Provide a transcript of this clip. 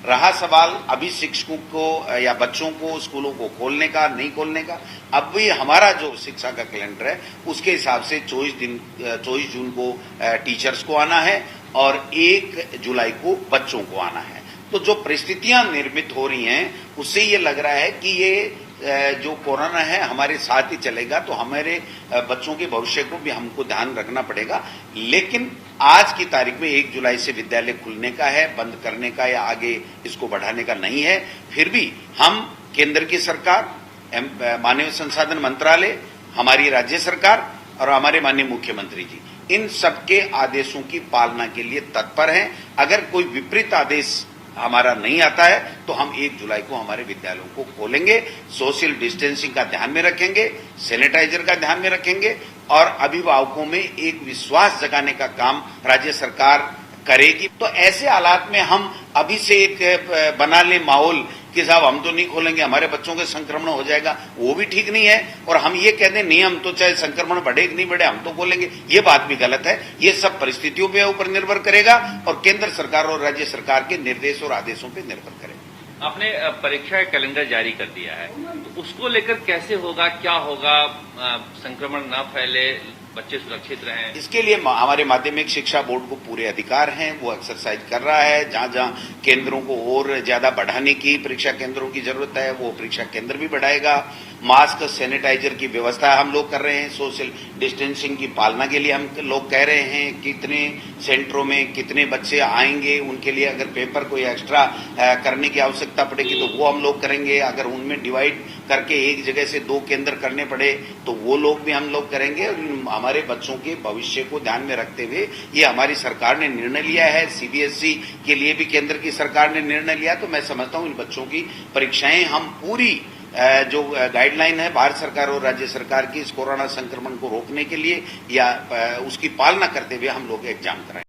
रहा सवाल अभी शिक्षकों को या बच्चों को स्कूलों को खोलने का नहीं खोलने का, अब भी हमारा जो शिक्षा का कैलेंडर है उसके हिसाब से 24 जून को टीचर्स को आना है और 1 जुलाई को बच्चों को आना है। तो जो परिस्थितियां निर्मित हो रही हैं उससे ये लग रहा है कि ये जो कोरोना है हमारे साथ ही चलेगा, तो हमारे बच्चों के भविष्य को भी हमको ध्यान रखना पड़ेगा। लेकिन आज की तारीख में 1 जुलाई से विद्यालय खुलने का है, बंद करने का या आगे इसको बढ़ाने का नहीं है। फिर भी हम केंद्र की सरकार, मानव संसाधन मंत्रालय, हमारी राज्य सरकार और हमारे माननीय मुख्यमंत्री जी, इन सबके आदेशों की पालना के लिए तत्पर हैं। अगर कोई विपरीत आदेश हमारा नहीं आता है तो हम 1 जुलाई को हमारे विद्यालयों को खोलेंगे, सोशल डिस्टेंसिंग का ध्यान में रखेंगे, सैनिटाइजर का ध्यान में रखेंगे और अभिभावकों में एक विश्वास जगाने का काम राज्य सरकार करेगी। तो ऐसे हालात में हम अभी से एक बना ले माहौल कि साहब हम तो नहीं खोलेंगे, हमारे बच्चों के संक्रमण हो जाएगा, वो भी ठीक नहीं है। और हम ये कह दें नहीं, हम तो चाहे संक्रमण बढ़े कि नहीं बढ़े हम तो खोलेंगे, ये बात भी गलत है। ये सब परिस्थितियों पे ऊपर निर्भर करेगा और केंद्र सरकार और राज्य सरकार के निर्देश और आदेशों पे निर्भर करेगा। आपने परीक्षा का कैलेंडर जारी कर दिया है, तो उसको लेकर कैसे होगा, क्या होगा, संक्रमण न फैले, बच्चे सुरक्षित रहें? इसके लिए हमारे माध्यमिक शिक्षा बोर्ड को पूरे अधिकार हैं, वो एक्सरसाइज कर रहा है। जहां जहां केंद्रों को और ज्यादा बढ़ाने की परीक्षा केंद्रों की जरूरत है वो परीक्षा केंद्र भी बढ़ाएगा। मास्क, सैनिटाइजर की व्यवस्था हम लोग कर रहे हैं। सोशल डिस्टेंसिंग की पालना के लिए हम लोग कह रहे हैं कितने सेंटरों में कितने बच्चे आएंगे, उनके लिए अगर पेपर कोई एक्स्ट्रा करने की आवश्यकता पड़ेगी तो वो हम लोग करेंगे। अगर उनमें डिवाइड करके एक जगह से 2 केंद्र करने पड़े तो वो लोग भी हम लोग करेंगे। और हमारे बच्चों के भविष्य को ध्यान में रखते हुए ये हमारी सरकार ने निर्णय लिया है। सीबीएसई के लिए भी केंद्र की सरकार ने निर्णय लिया। तो मैं समझता हूं इन बच्चों की परीक्षाएं हम पूरी जो गाइडलाइन है भारत सरकार और राज्य सरकार की इस कोरोना संक्रमण को रोकने के लिए या उसकी पालना करते हुए हम लोग एग्जाम कराएं।